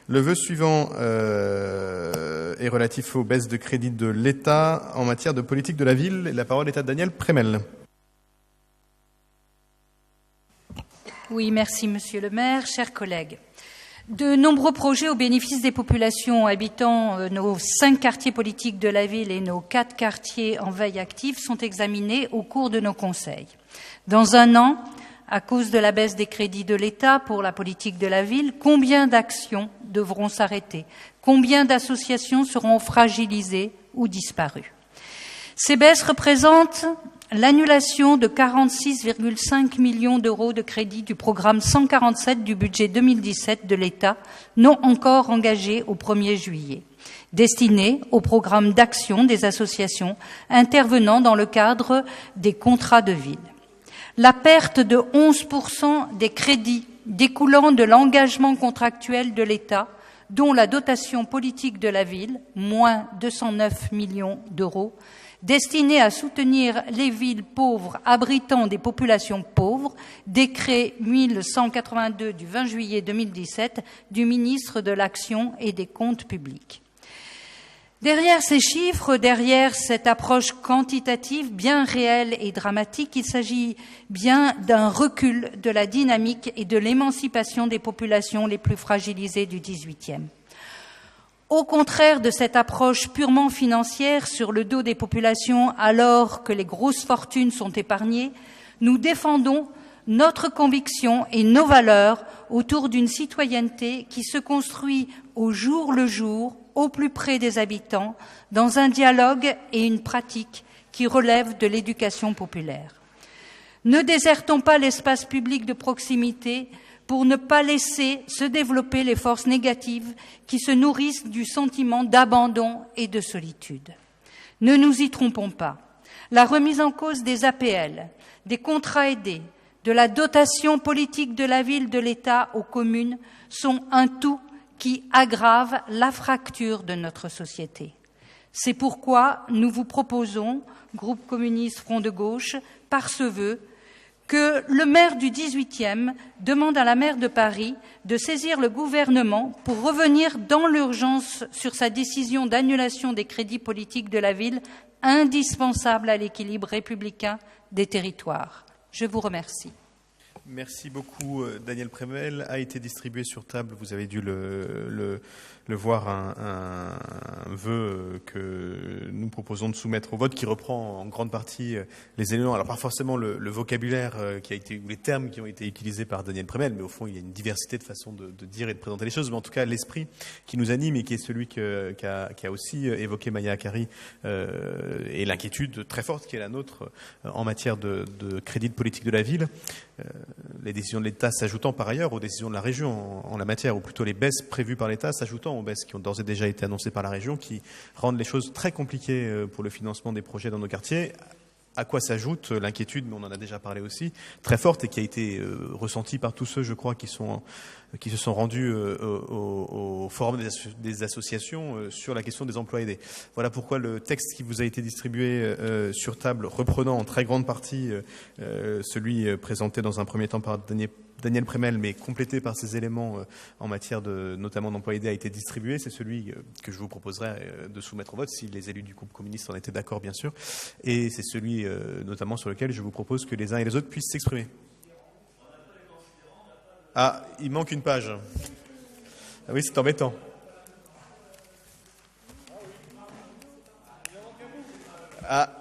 Le vœu suivant est relatif aux baisses de crédit de l'État en matière de politique de la ville. La parole est à Daniel Prémel. Oui, merci Monsieur le maire, chers collègues. De nombreux projets au bénéfice des populations habitant nos 5 quartiers politiques de la ville et nos 4 quartiers en veille active sont examinés au cours de nos conseils. Dans un an, à cause de la baisse des crédits de l'État pour la politique de la ville, combien d'actions devront s'arrêter? Combien d'associations seront fragilisées ou disparues? Ces baisses représentent l'annulation de 46,5 millions d'euros de crédits du programme 147 du budget 2017 de l'État, non encore engagés au 1er juillet, destinés au programme d'action des associations intervenant dans le cadre des contrats de ville. La perte de 11% des crédits découlant de l'engagement contractuel de l'État, dont la dotation politique de la ville, moins 209 millions d'euros, destinée à soutenir les villes pauvres abritant des populations pauvres, décret 1182 du 20 juillet 2017 du ministre de l'Action et des Comptes publics. Derrière ces chiffres, derrière cette approche quantitative bien réelle et dramatique, il s'agit bien d'un recul de la dynamique et de l'émancipation des populations les plus fragilisées du XVIIIe. Au contraire de cette approche purement financière sur le dos des populations alors que les grosses fortunes sont épargnées, nous défendons notre conviction et nos valeurs autour d'une citoyenneté qui se construit au jour le jour, au plus près des habitants, dans un dialogue et une pratique qui relèvent de l'éducation populaire. Ne désertons pas l'espace public de proximité pour ne pas laisser se développer les forces négatives qui se nourrissent du sentiment d'abandon et de solitude. Ne nous y trompons pas. La remise en cause des APL, des contrats aidés, de la dotation politique de la ville, de l'État aux communes sont un tout qui aggrave la fracture de notre société. C'est pourquoi nous vous proposons, groupe communiste Front de Gauche, par ce vœu, que le maire du 18e demande à la maire de Paris de saisir le gouvernement pour revenir dans l'urgence sur sa décision d'annulation des crédits politiques de la ville, indispensable à l'équilibre républicain des territoires. Je vous remercie. Merci beaucoup, Daniel Prémel. A été distribué sur table, vous avez dû le voir, un vœu que nous proposons de soumettre au vote, qui reprend en grande partie les éléments, alors pas forcément le vocabulaire qui a été, ou les termes qui ont été utilisés par Daniel Prémel, mais au fond il y a une diversité de façons de dire et de présenter les choses, mais en tout cas l'esprit qui nous anime et qui est celui qu'a aussi évoqué Maya Akari, et l'inquiétude très forte qui est la nôtre en matière de crédit de politique de la ville. Les décisions de l'État s'ajoutant par ailleurs aux décisions de la région en la matière, ou plutôt les baisses prévues par l'État s'ajoutant aux baisses qui ont d'ores et déjà été annoncées par la région, qui rendent les choses très compliquées pour le financement des projets dans nos quartiers. À quoi s'ajoute l'inquiétude, mais on en a déjà parlé aussi, très forte et qui a été ressentie par tous ceux, je crois, qui se sont rendus au forum des associations sur la question des emplois aidés. Voilà pourquoi le texte qui vous a été distribué sur table, reprenant en très grande partie celui présenté dans un premier temps par Daniel Prémel, mais complété par ces éléments en matière notamment d'emploi aidé, a été distribué. C'est celui que je vous proposerai de soumettre au vote, si les élus du groupe communiste en étaient d'accord, bien sûr. Et c'est celui notamment sur lequel je vous propose que les uns et les autres puissent s'exprimer. Ah, il manque une page. Ah oui, c'est embêtant. Ah,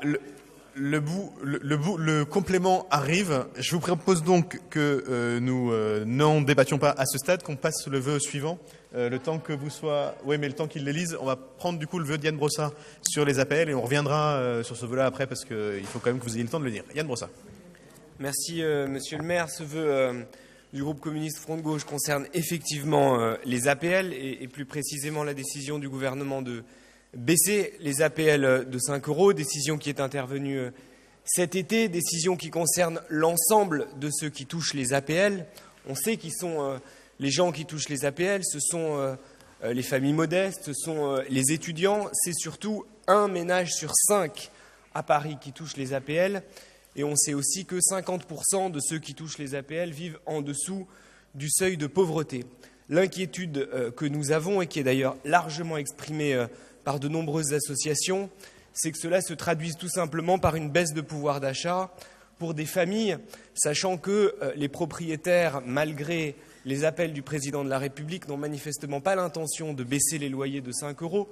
le complément arrive. Je vous propose donc que nous n'en débattions pas à ce stade, qu'on passe le vœu suivant. Le temps que vous soyez... Oui, mais le temps qu'il les lise, on va prendre du coup le vœu d'Yann Brossat sur les APL et on reviendra sur ce vœu-là après parce qu'il faut quand même que vous ayez le temps de le lire. Yann Brossat. Merci, monsieur le maire. Ce vœu du groupe communiste Front de Gauche concerne effectivement les APL et plus précisément la décision du gouvernement de baisser les APL de 5 €, décision qui est intervenue cet été, décision qui concerne l'ensemble de ceux qui touchent les APL. On sait qui sont les gens qui touchent les APL, ce sont les familles modestes, ce sont les étudiants, c'est surtout un ménage sur 5 à Paris qui touche les APL. Et on sait aussi que 50% de ceux qui touchent les APL vivent en dessous du seuil de pauvreté. L'inquiétude que nous avons, et qui est d'ailleurs largement exprimée par de nombreuses associations, c'est que cela se traduise tout simplement par une baisse de pouvoir d'achat pour des familles, sachant que les propriétaires, malgré les appels du président de la République, n'ont manifestement pas l'intention de baisser les loyers de 5 €,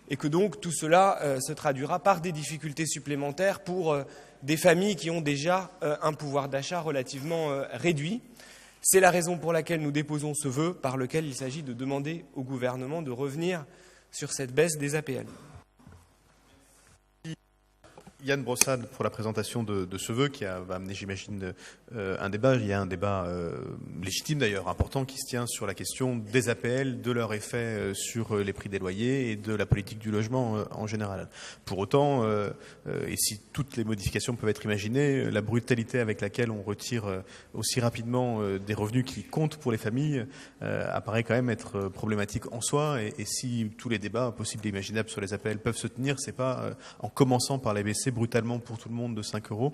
et que donc tout cela se traduira par des difficultés supplémentaires pour des familles qui ont déjà un pouvoir d'achat relativement réduit. C'est la raison pour laquelle nous déposons ce vœu par lequel il s'agit de demander au gouvernement de revenir sur cette baisse des APL. Yann Brossard pour la présentation de ce vœu qui va amener, j'imagine, un débat. Il y a un débat légitime d'ailleurs, important, qui se tient sur la question des APL, de leur effet sur les prix des loyers et de la politique du logement en général. Pour autant, et si toutes les modifications peuvent être imaginées, la brutalité avec laquelle on retire aussi rapidement des revenus qui comptent pour les familles apparaît quand même être problématique en soi. Et si tous les débats possibles et imaginables sur les APL peuvent se tenir, c'est pas en commençant par les baisser brutalement pour tout le monde de 5 €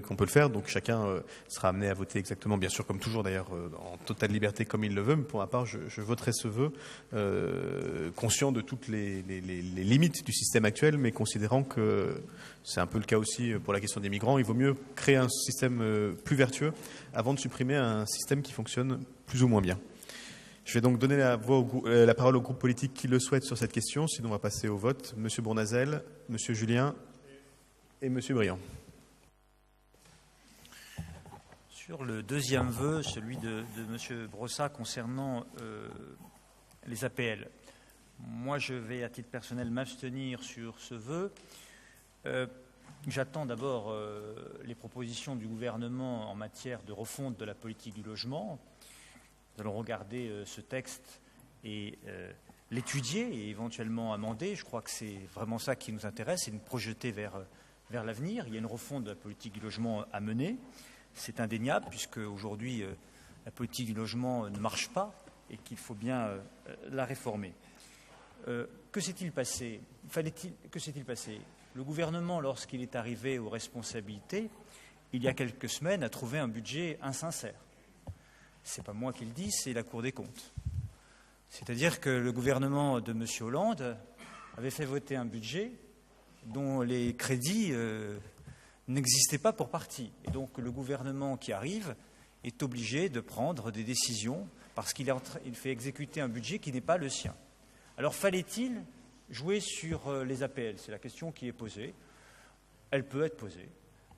qu'on peut le faire. Donc chacun sera amené à voter exactement, bien sûr, comme toujours d'ailleurs, en totale liberté comme il le veut. Mais pour ma part, je voterai ce vœu, conscient de toutes les limites du système actuel, mais considérant que c'est un peu le cas aussi pour la question des migrants. Il vaut mieux créer un système plus vertueux avant de supprimer un système qui fonctionne plus ou moins bien. Je vais donc donner la parole au groupe politique qui le souhaite sur cette question. Sinon, on va passer au vote. Monsieur Bournazel, Monsieur Julien et Monsieur Briand. Sur le deuxième vœu, celui de Monsieur Brossard concernant les APL, moi je vais à titre personnel m'abstenir sur ce vœu. J'attends d'abord les propositions du gouvernement en matière de refonte de la politique du logement. Nous allons regarder ce texte et l'étudier et éventuellement amender. Je crois que c'est vraiment ça qui nous intéresse, c'est de nous projeter vers l'avenir. Il y a une refonte de la politique du logement à mener. C'est indéniable, puisque aujourd'hui, la politique du logement ne marche pas et qu'il faut bien la réformer. Que s'est-il passé ? Que s'est-il passé ? Le gouvernement, lorsqu'il est arrivé aux responsabilités, il y a quelques semaines, a trouvé un budget insincère. Ce n'est pas moi qui le dis, c'est la Cour des comptes. C'est-à-dire que le gouvernement de M. Hollande avait fait voter un budget dont les crédits n'existaient pas pour partie. Et donc le gouvernement qui arrive est obligé de prendre des décisions parce qu'il fait exécuter un budget qui n'est pas le sien. Alors fallait-il jouer sur les APL ? C'est la question qui est posée. Elle peut être posée.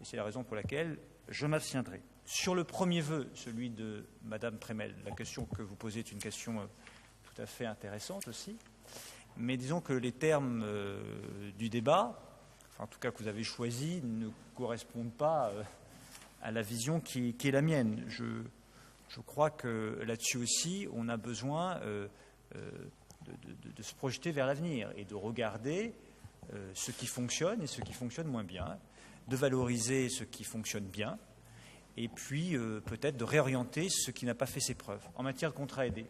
Et c'est la raison pour laquelle je m'abstiendrai. Sur le premier vœu, celui de Madame Prémel, la question que vous posez est une question tout à fait intéressante aussi. Mais disons que les termes du débat, enfin en tout cas que vous avez choisi, ne correspondent pas à la vision qui est la mienne. Je crois que là-dessus aussi, on a besoin de se projeter vers l'avenir et de regarder ce qui fonctionne et ce qui fonctionne moins bien, de valoriser ce qui fonctionne bien, et puis peut-être de réorienter ce qui n'a pas fait ses preuves. En matière de contrats aidés,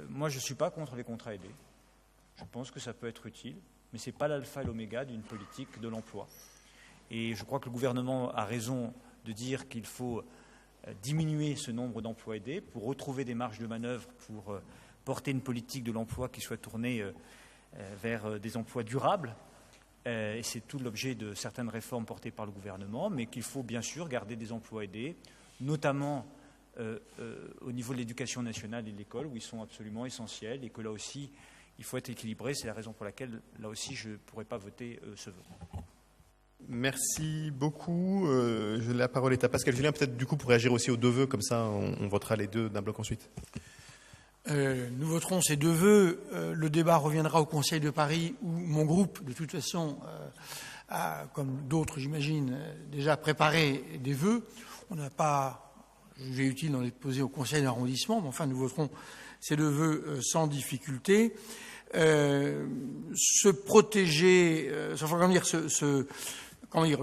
moi je ne suis pas contre les contrats aidés. Je pense que ça peut être utile, mais ce n'est pas l'alpha et l'oméga d'une politique de l'emploi. Et je crois que le gouvernement a raison de dire qu'il faut diminuer ce nombre d'emplois aidés pour retrouver des marges de manœuvre, pour porter une politique de l'emploi qui soit tournée vers des emplois durables. Et c'est tout l'objet de certaines réformes portées par le gouvernement, mais qu'il faut bien sûr garder des emplois aidés, notamment au niveau de l'éducation nationale et de l'école, où ils sont absolument essentiels, et que là aussi, il faut être équilibré. C'est la raison pour laquelle, là aussi, je ne pourrais pas voter ce vœu. Merci beaucoup. La parole est à Pascal Julien, peut-être du coup pour réagir aussi aux deux vœux, comme ça on votera les deux d'un bloc ensuite. Nous voterons ces deux vœux. Le débat reviendra au Conseil de Paris où mon groupe, de toute façon, a, comme d'autres, j'imagine, déjà préparé des vœux. On n'a pas jugé utile d'en déposer au Conseil d'arrondissement, mais enfin, nous voterons ces deux vœux sans difficulté. Se protéger, comment dire,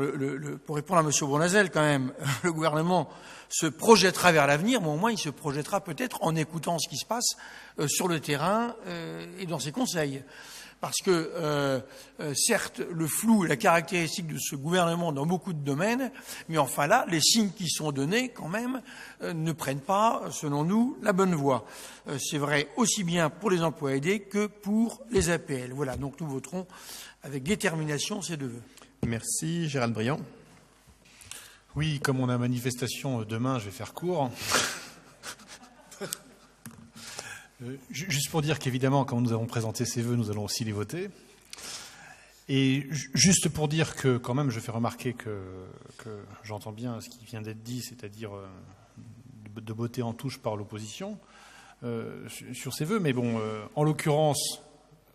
pour répondre à M. Bournazel, quand même, le gouvernement se projettera vers l'avenir, mais au moins il se projettera peut-être en écoutant ce qui se passe sur le terrain et dans ses conseils. Parce que, certes, le flou est la caractéristique de ce gouvernement dans beaucoup de domaines, mais enfin là, les signes qui sont donnés, quand même, ne prennent pas, selon nous, la bonne voie. C'est vrai aussi bien pour les emplois aidés que pour les APL. Voilà, donc nous voterons avec détermination ces deux vœux. Merci. Gérald Briand. Oui, comme on a manifestation demain, je vais faire court. Juste pour dire qu'évidemment, quand nous avons présenté ces vœux, nous allons aussi les voter. Et juste pour dire que, quand même, je fais remarquer que j'entends bien ce qui vient d'être dit, c'est-à-dire de botter en touche par l'opposition sur ces vœux. Mais bon, en l'occurrence,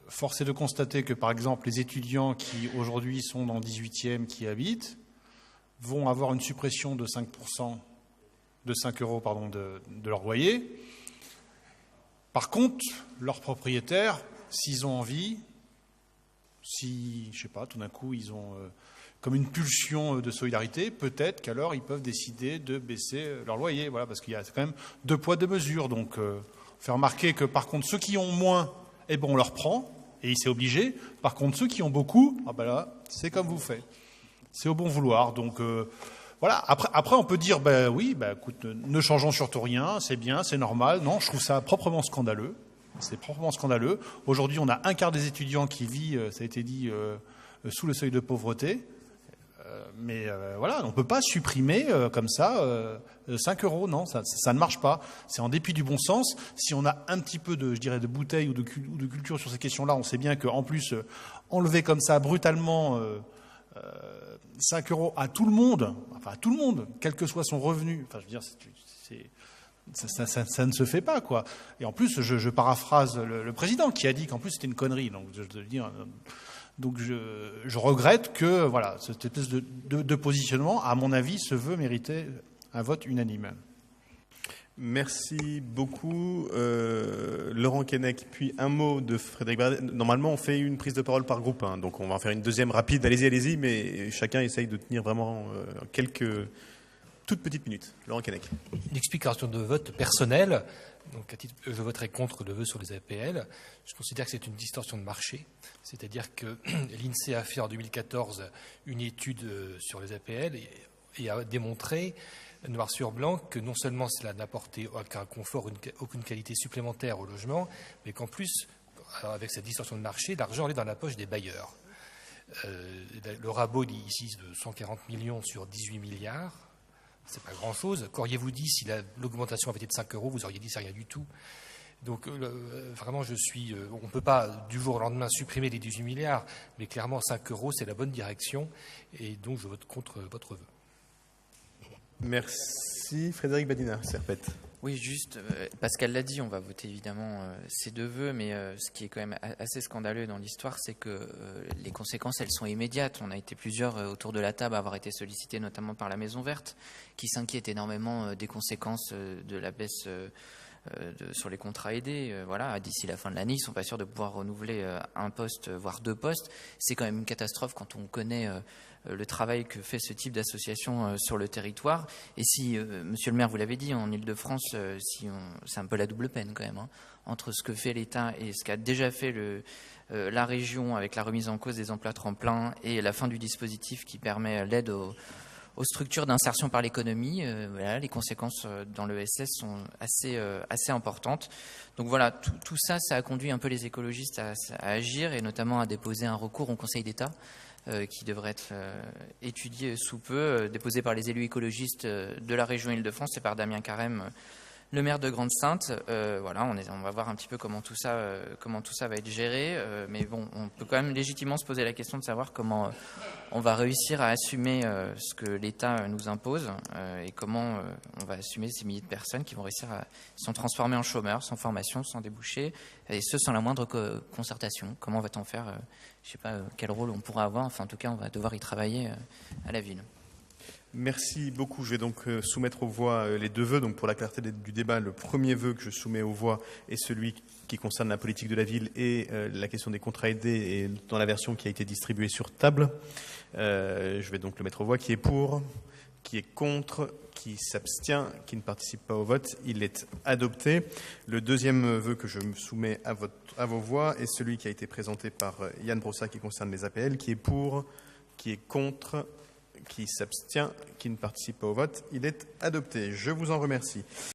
force est de constater que, par exemple, les étudiants qui, aujourd'hui, sont dans le 18e, qui habitent, vont avoir une suppression de 5%, de 5 euros, pardon, de leur loyer. Par contre, leurs propriétaires, s'ils ont envie, si, je sais pas, tout d'un coup, ils ont comme une pulsion de solidarité, peut-être qu'alors ils peuvent décider de baisser leur loyer. Voilà, parce qu'il y a quand même 2 poids 2 mesures. Donc, faire remarquer que par contre, ceux qui ont moins, eh ben, on leur prend, et c'est obligé. Par contre, ceux qui ont beaucoup, ah ben là, c'est comme vous faites. C'est au bon vouloir. Donc, voilà. Après, on peut dire, ben oui, ben écoute, ne changeons surtout rien, c'est bien, c'est normal. Non, je trouve ça proprement scandaleux. C'est proprement scandaleux. Aujourd'hui, on a un quart des étudiants qui vit, ça a été dit, sous le seuil de pauvreté. Mais voilà, on ne peut pas supprimer comme ça 5 euros. Non, ça ne marche pas. C'est en dépit du bon sens. Si on a un petit peu de, je dirais, de bouteille ou de culture sur ces questions-là, on sait bien qu'en plus, enlever comme ça brutalement 5 euros à tout le monde, enfin à tout le monde, quel que soit son revenu, enfin je veux dire, ça ne se fait pas, quoi. Et en plus, je paraphrase le président qui a dit qu'en plus c'était une connerie. Donc je regrette que voilà, cette espèce de positionnement, à mon avis, se veut mériter un vote unanime. Merci beaucoup, Laurent Keinec. Puis un mot de Frédéric Badet. Normalement, on fait une prise de parole par groupe, hein, donc on va en faire une deuxième rapide. Allez-y, mais chacun essaye de tenir vraiment quelques toutes petites minutes. Laurent Keinec. Une explication de vote personnelle. Donc, à titre, je voterai contre le vœu sur les APL. Je considère que c'est une distorsion de marché. C'est-à-dire que l'INSEE a fait en 2014 une étude sur les APL et a démontré, noir sur blanc, que non seulement cela n'apportait aucun confort, aucune qualité supplémentaire au logement, mais qu'en plus, avec cette distorsion de marché, l'argent allait dans la poche des bailleurs. Le rabot ici de 140 millions sur 18 milliards. C'est pas grand-chose. Qu'auriez-vous dit si l'augmentation avait été de 5 euros, vous auriez dit c'est rien du tout. Donc vraiment, on ne peut pas du jour au lendemain supprimer les 18 milliards, mais clairement 5 euros, c'est la bonne direction. Et donc je vote contre votre vœu. Merci. Frédéric Badinard, Serpette. Oui, juste, Pascal l'a dit, on va voter évidemment ces deux vœux, mais ce qui est quand même assez scandaleux dans l'histoire, c'est que les conséquences, elles sont immédiates. On a été plusieurs autour de la table à avoir été sollicités, notamment par la Maison Verte, qui s'inquiète énormément des conséquences de la baisse sur les contrats aidés. Voilà, d'ici la fin de l'année, ils ne sont pas sûrs de pouvoir renouveler un poste, voire 2 postes. C'est quand même une catastrophe quand on connaît le travail que fait ce type d'association sur le territoire. Et si, monsieur le maire, vous l'avez dit, en Ile-de-France, c'est un peu la double peine quand même, hein, entre ce que fait l'État et ce qu'a déjà fait la région avec la remise en cause des emplois tremplins et la fin du dispositif qui permet l'aide aux structures d'insertion par l'économie. Voilà, les conséquences dans l'ESS sont assez importantes. Donc voilà, tout ça a conduit un peu les écologistes à agir et notamment à déposer un recours au Conseil d'État qui devrait être étudié sous peu, déposé par les élus écologistes de la région Île-de-France et par Damien Carême, le maire de Grande-Synthe. Voilà, on va voir un petit peu comment tout ça va être géré. Mais bon, on peut quand même légitimement se poser la question de savoir comment on va réussir à assumer ce que l'État nous impose et comment on va assumer ces milliers de personnes qui vont réussir à se transformer en chômeurs, sans formation, sans débouché, et ce sans la moindre concertation. Comment va-t-on faire je ne sais pas quel rôle on pourra avoir. Enfin, en tout cas, on va devoir y travailler à la ville. Merci beaucoup. Je vais donc soumettre aux voix les deux vœux. Donc pour la clarté du débat, le premier vœu que je soumets aux voix est celui qui concerne la politique de la ville et la question des contrats aidés et dans la version qui a été distribuée sur table. Je vais donc le mettre aux voix. Qui est pour ? Qui est contre ? Qui s'abstient ? Qui ne participe pas au vote ? Il est adopté. Le deuxième vœu que je me soumets à vos voix est celui qui a été présenté par Yann Brossat qui concerne les APL. Qui est pour ? Qui est contre ? Qui s'abstient, qui ne participe pas au vote, il est adopté. Je vous en remercie.